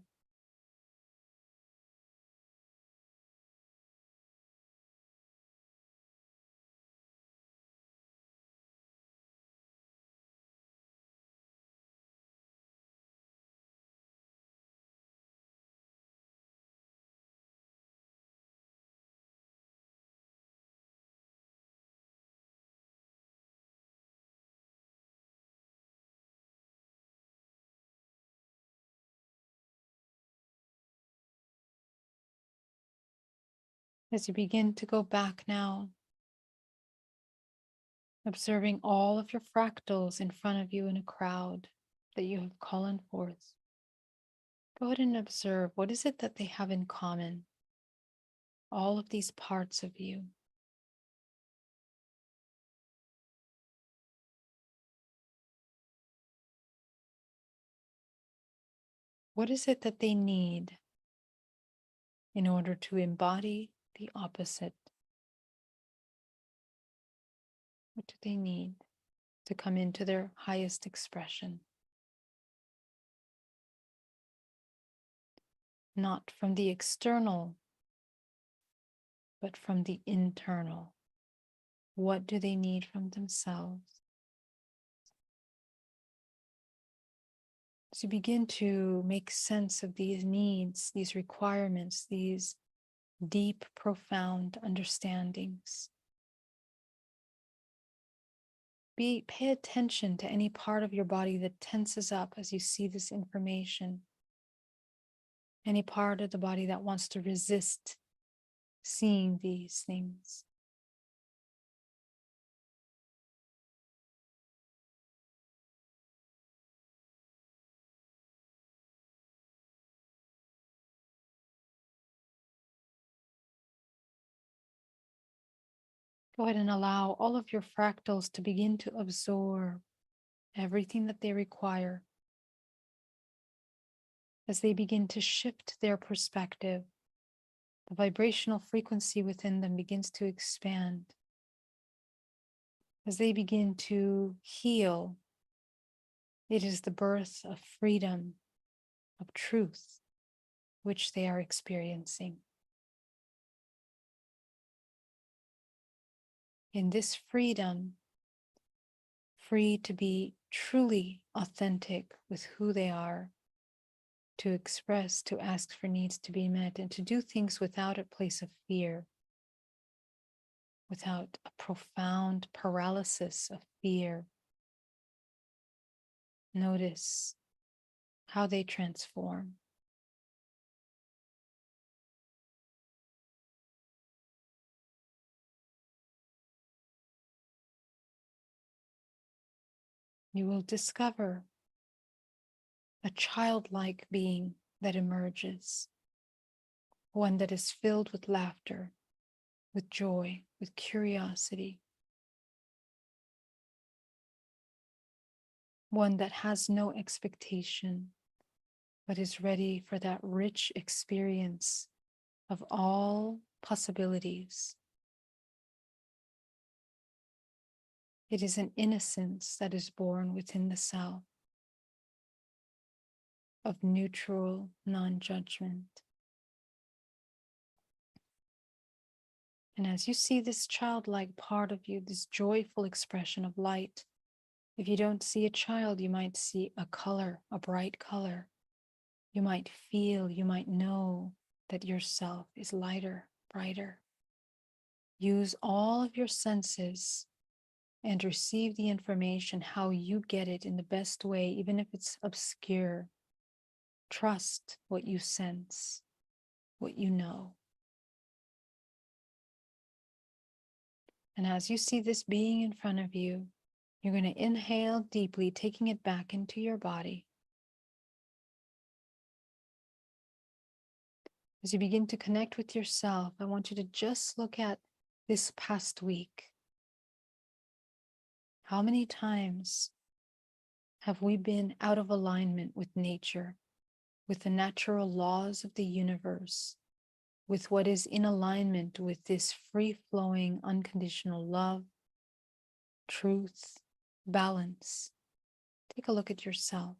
S1: As you begin to go back now, observing all of your fractals in front of you in a crowd that you have called forth. Go ahead and observe, what is it that they have in common? All of these parts of you. What is it that they need in order to embody the opposite? What do they need to come into their highest expression? Not from the external, but from the internal. What do they need from themselves? As you begin to make sense of these needs, these requirements, these deep, profound understandings, pay attention to any part of your body that tenses up as you see this information. Any part of the body that wants to resist seeing these things. Go ahead and allow all of your fractals to begin to absorb everything that they require. As they begin to shift their perspective, the vibrational frequency within them begins to expand. As they begin to heal, it is the birth of freedom, of truth, which they are experiencing. In this freedom, free to be truly authentic with who they are, to express, to ask for needs to be met, and to do things without a place of fear, without a profound paralysis of fear. Notice how they transform. You will discover a childlike being that emerges, one that is filled with laughter, with joy, with curiosity, one that has no expectation, but is ready for that rich experience of all possibilities. It is an innocence that is born within the self of neutral non-judgment. And as you see this childlike part of you, this joyful expression of light, if you don't see a child, you might see a color, a bright color. You might feel, you might know that yourself is lighter, brighter. Use all of your senses and receive the information how you get it in the best way, even if it's obscure. Trust what you sense, what you know. And as you see this being in front of you, you're going to inhale deeply, taking it back into your body. As you begin to connect with yourself, I want you to just look at this past week. How many times have we been out of alignment with nature, with the natural laws of the universe, with what is in alignment with this free-flowing, unconditional love, truth, balance? Take a look at yourself.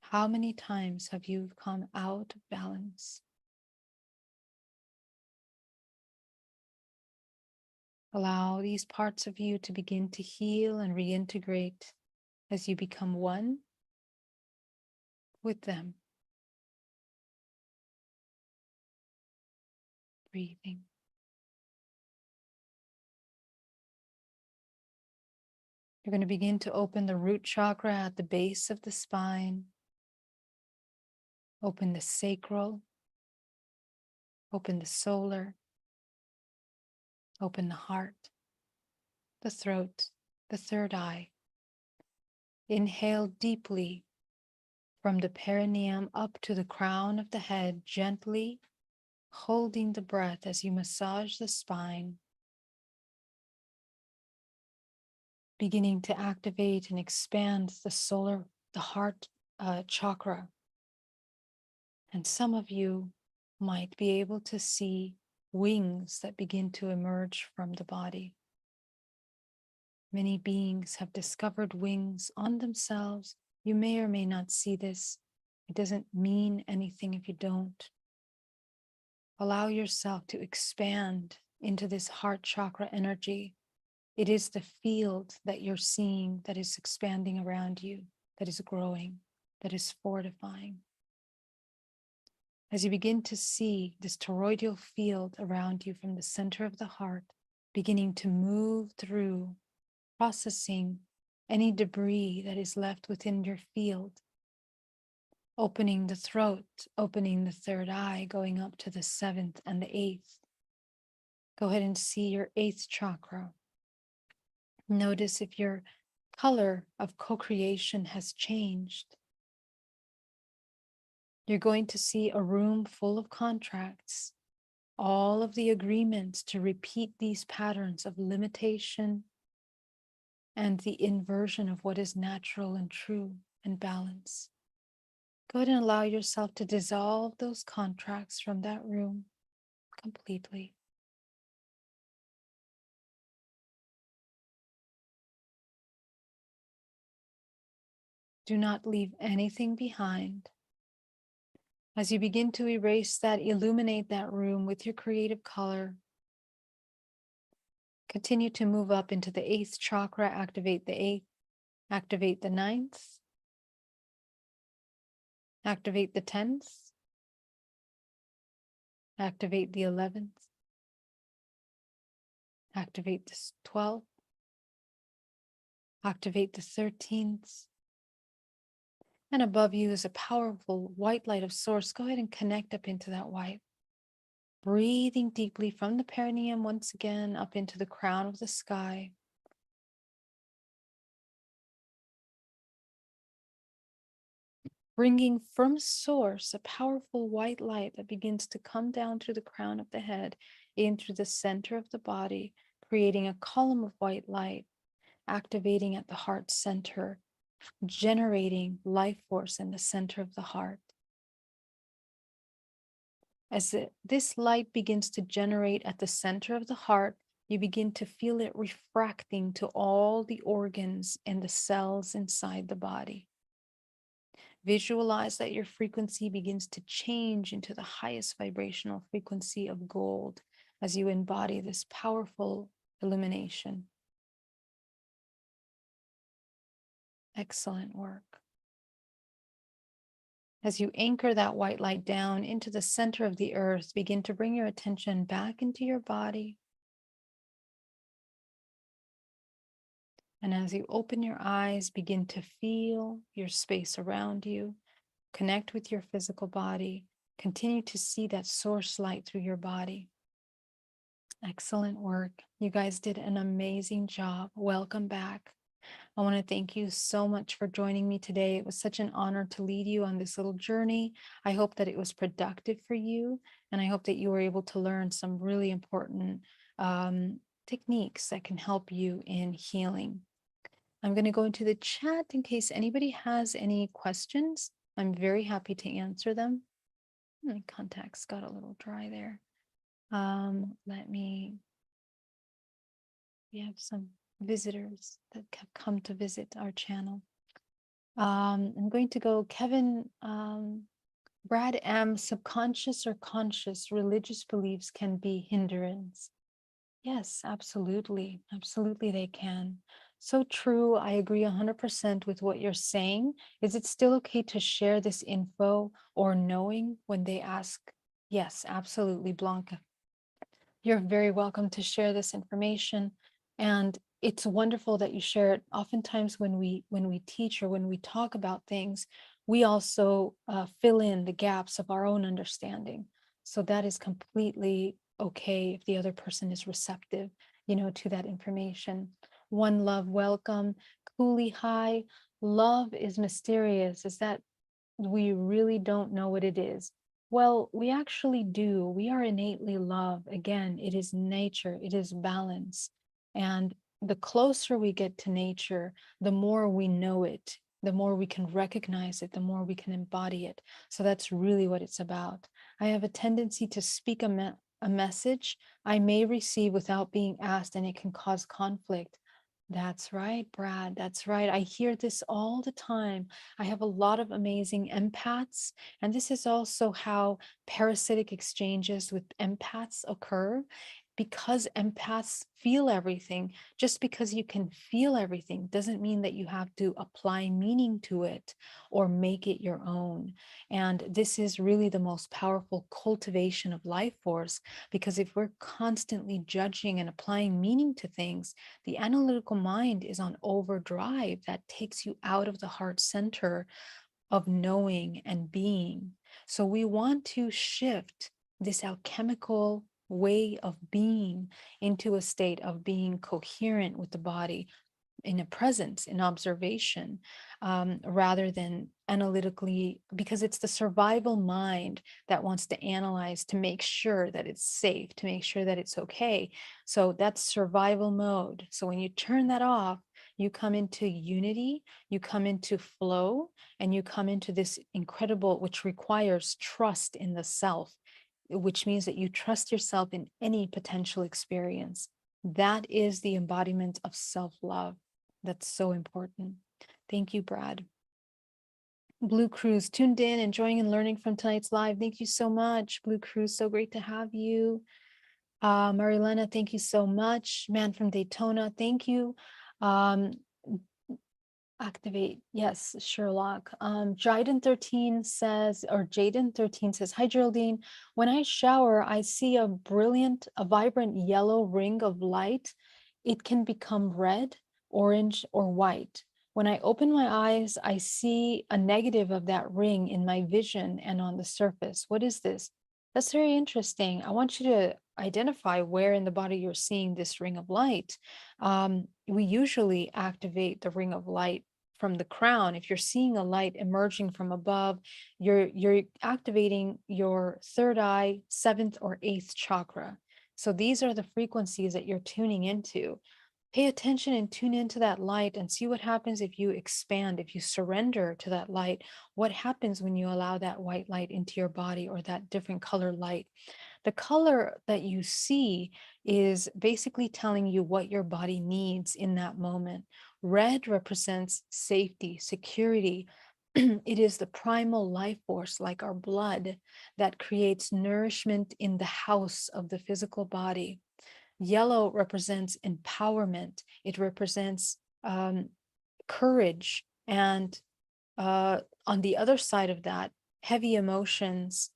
S1: How many times have you come out of balance? Allow these parts of you to begin to heal and reintegrate as you become one with them. Breathing. You're going to begin to open the root chakra at the base of the spine. Open the sacral. Open the solar. Open the heart, the throat, the third eye. Inhale deeply from the perineum up to the crown of the head, gently holding the breath as you massage the spine, beginning to activate and expand the heart chakra. And some of you might be able to see wings that begin to emerge from the body. Many beings have discovered wings on themselves. You may or may not see this. It doesn't mean anything if you don't. Allow yourself to expand into this heart chakra energy. It is the field that you're seeing that is expanding around you, that is growing, that is fortifying. As you begin to see this toroidal field around you from the center of the heart, beginning to move through, processing any debris that is left within your field, opening the throat, opening the third eye, going up to the seventh and the eighth. Go ahead and see your eighth chakra. Notice if your color of co-creation has changed. You're going to see a room full of contracts, all of the agreements to repeat these patterns of limitation and the inversion of what is natural and true and balance. Go ahead and allow yourself to dissolve those contracts from that room completely. Do not leave anything behind. As you begin to erase that, illuminate that room with your creative color. Continue to move up into the eighth chakra, activate the eighth, activate the ninth, activate the 10th, activate the 11th, activate the 12th, activate the 13th. And above you is a powerful white light of source. Go ahead and connect up into that white. Breathing deeply from the perineum once again up into the crown of the sky. Bringing from source a powerful white light that begins to come down through the crown of the head into the center of the body, creating a column of white light, activating at the heart center, generating life force in the center of the heart. As this light begins to generate at the center of the heart, you begin to feel it refracting to all the organs and the cells inside the body. Visualize that your frequency begins to change into the highest vibrational frequency of gold, as you embody this powerful illumination. Excellent work. As you anchor that white light down into the center of the earth, begin to bring your attention back into your body. And as you open your eyes, begin to feel your space around you, connect with your physical body, continue to see that source light through your body. Excellent work. You guys did an amazing job. Welcome back. I want to thank you so much for joining me today. It was such an honor to lead you on this little journey. I hope that it was productive for you, and I hope that you were able to learn some really important techniques that can help you in healing. I'm going to go into the chat in case anybody has any questions. I'm very happy to answer them. My contacts got a little dry there. We have some visitors that have come to visit our channel. I'm going to go, Kevin, Brad M, subconscious or conscious religious beliefs can be hindrance. Yes, absolutely. Absolutely, they can. So true. I agree 100% with what you're saying. Is it still okay to share this info or knowing when they ask? Yes, absolutely, Blanca. You're very welcome to share this information. And it's wonderful that you share it. Oftentimes when we teach or when we talk about things, we also fill in the gaps of our own understanding. So that is completely okay if the other person is receptive, to that information. One love, welcome. Cooley, hi. Love is mysterious. Is that we really don't know what it is? Well, we actually do. We are innately love. Again, it is nature, it is balance. And the closer we get to nature, the more we know it, the more we can recognize it, the more we can embody it. So that's really what it's about. I have a tendency to speak a message I may receive without being asked, and it can cause conflict. That's right, Brad. That's right. I hear this all the time. I have a lot of amazing empaths, and this is also how parasitic exchanges with empaths occur. Because empaths feel everything, just because you can feel everything doesn't mean that you have to apply meaning to it or make it your own. And this is really the most powerful cultivation of life force, because if we're constantly judging and applying meaning to things, the analytical mind is on overdrive that takes you out of the heart center of knowing and being. So we want to shift this alchemical way of being into a state of being coherent with the body, in a presence, in observation, rather than analytically, because it's the survival mind that wants to analyze to make sure that it's safe, to make sure that it's okay. So that's survival mode. So when you turn that off, you come into unity, you come into flow, and you come into this incredible, which requires trust in the self, which means that you trust yourself in any potential experience. That is the embodiment of self-love. That's so important. Thank you, Brad. Blue Cruise, tuned in, enjoying and learning from tonight's live. Thank you so much, Blue Cruise. So great to have you. Marilena, thank you so much. Man from Daytona, thank you. Activate, yes, Sherlock. Jaden13 says, or Jaden13 says, hi, Geraldine. When I shower, I see a vibrant yellow ring of light. It can become red, orange, or white. When I open my eyes, I see a negative of that ring in my vision and on the surface. What is this? That's very interesting. I want you to identify where in the body you're seeing this ring of light. We usually activate the ring of light from the crown. If you're seeing a light emerging from above, you're activating your third eye, seventh or eighth chakra. So these are the frequencies that you're tuning into. Pay attention and tune into that light and see what happens if you expand, if you surrender to that light. What happens when you allow that white light into your body, or that different color light? The color that you see is basically telling you what your body needs in that moment. Red represents safety, security, It is the primal life force, like our blood, that creates nourishment in the house of the physical body. Yellow represents empowerment. It represents courage. And on the other side of that, heavy emotions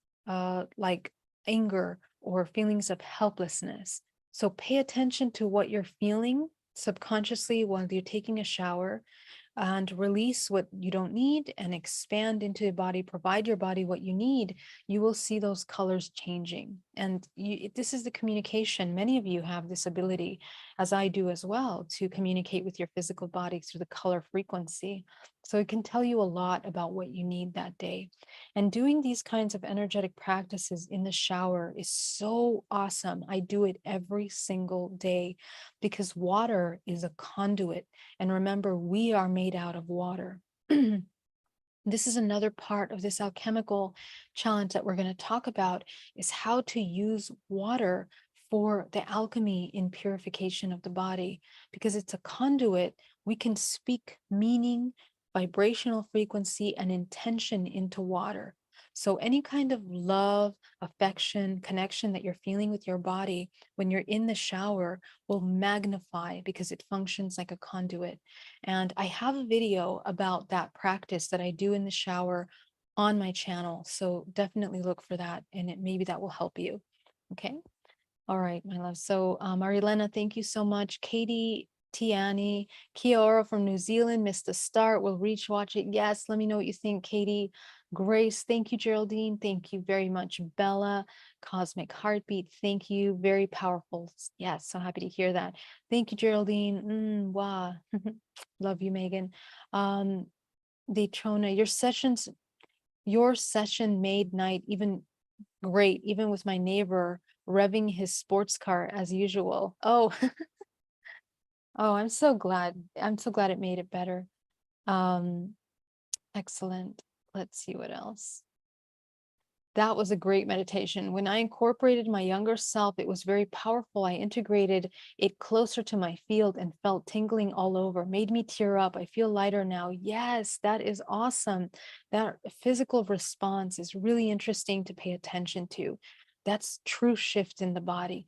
S1: like anger or feelings of helplessness. So pay attention to what you're feeling subconsciously while you're taking a shower, and release what you don't need and expand into your body, provide your body what you need. You will see those colors changing. And this is the communication. Many of you have this ability, as I do as well, to communicate with your physical body through the color frequency. So it can tell you a lot about what you need that day. And doing these kinds of energetic practices in the shower is so awesome. I do it every single day because water is a conduit. And remember, we are made out of water. This is another part of this alchemical challenge that we're going to talk about, is how to use water for the alchemy in purification of the body. Because it's a conduit, we can speak meaning, vibrational frequency, and intention into water. So any kind of love, affection, connection that you're feeling with your body when you're in the shower will magnify because it functions like a conduit. And I have a video about that practice that I do in the shower on my channel. So definitely look for that, and maybe that will help you. Okay. All right, my love. So Marilena, thank you so much. Katie, Tiani, Kiora from New Zealand missed the start. We'll reach watch it. Yes, let me know what you think, Katie. Grace, thank you, Geraldine. Thank you very much. Bella, Cosmic Heartbeat, thank you. Very powerful. Yes, so happy to hear that. Thank you, Geraldine. Wow. Love you, Megan. Daytrona, your session made night even great, even with my neighbor revving his sports car as usual. Oh, oh, I'm so glad. I'm so glad it made it better. Um, excellent. Let's see what else. That was a great meditation. When I incorporated my younger self, it was very powerful. I integrated it closer to my field and felt tingling all over, made me tear up. I feel lighter now. Yes, that is awesome. That physical response is really interesting to pay attention to. That's true shift in the body.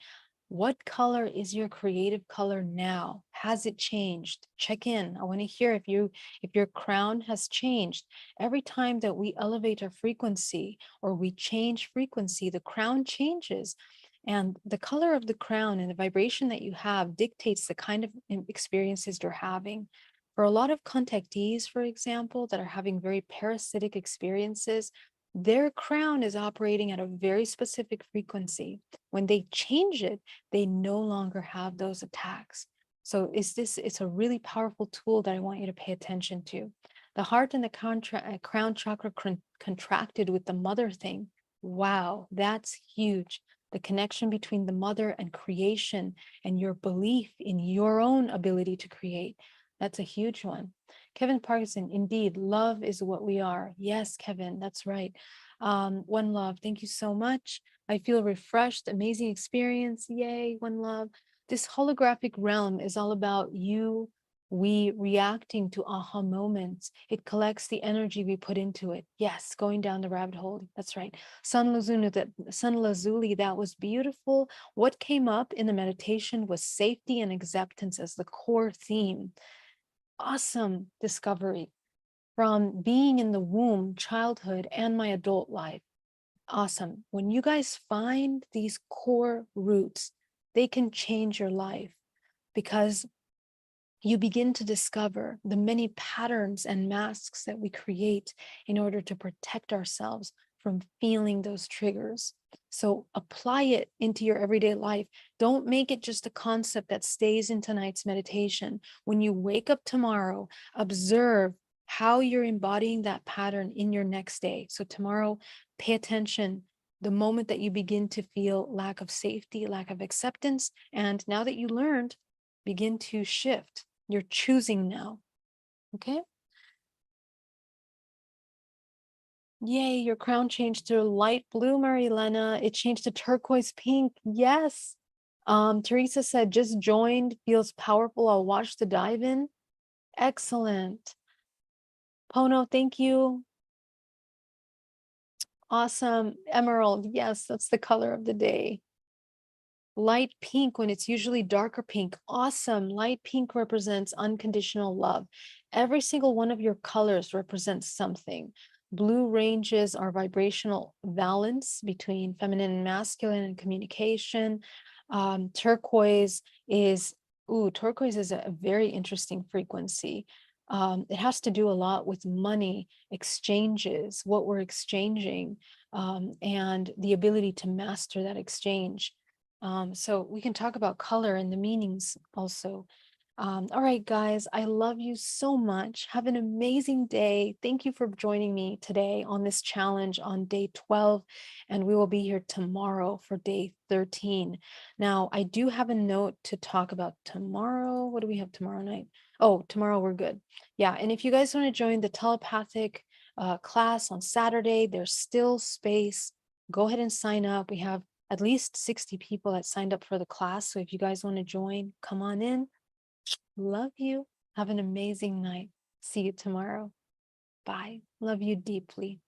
S1: What color is your creative color now? Has it changed? Check in. I want to hear if your crown has changed. Every time that we elevate our frequency or we change frequency, the crown changes. And the color of the crown and the vibration that you have dictates the kind of experiences you're having. For a lot of contactees, for example, that are having very parasitic experiences, their crown is operating at a very specific frequency. When they change it, they no longer have those attacks. So it's a really powerful tool that I want you to pay attention to. The heart and the crown chakra contracted with the mother thing. Wow, that's huge. The connection between the mother and creation and your belief in your own ability to create. That's a huge one. Kevin Parkinson, indeed, love is what we are. Yes, Kevin, that's right. One love, thank you so much. I feel refreshed, amazing experience. Yay, one love. This holographic realm is all about you, we reacting to aha moments. It collects the energy we put into it. Yes, going down the rabbit hole. That's right. Sun Lazuli, that was beautiful. What came up in the meditation was safety and acceptance as the core theme. Awesome discovery from being in the womb, childhood, and my adult life. Awesome. When you guys find these core roots, they can change your life because you begin to discover the many patterns and masks that we create in order to protect ourselves from feeling those triggers. So apply it into your everyday life. Don't make it just a concept that stays in tonight's meditation. When you wake up tomorrow, observe how you're embodying that pattern in your next day. So tomorrow, pay attention the moment that you begin to feel lack of safety, lack of acceptance. And now that you learned, begin to shift. You're choosing now. Okay. Yay, your crown changed to light blue, Marilena. It changed to turquoise pink. Yes. Teresa said, just joined, feels powerful. I'll watch the dive in. Excellent. Pono, thank you. Awesome. Emerald. Yes, that's the color of the day. Light pink when it's usually darker pink. Awesome. Light pink represents unconditional love. Every single one of your colors represents something. Blue ranges our vibrational balance between feminine and masculine and communication. Turquoise is, turquoise is a very interesting frequency. It has to do a lot with money, exchanges, what we're exchanging, and the ability to master that exchange. So we can talk about color and the meanings also. All right, guys, I love you so much. Have an amazing day. Thank you for joining me today on this challenge on day 12, and we will be here tomorrow for day 13. Now, I do have a note to talk about tomorrow. What do we have tomorrow night? Oh, tomorrow we're good. Yeah, and if you guys want to join the telepathic class on Saturday, there's still space. Go ahead and sign up. We have at least 60 people that signed up for the class. So if you guys want to join, come on in. Love you. Have an amazing night. See you tomorrow. Bye. Love you deeply.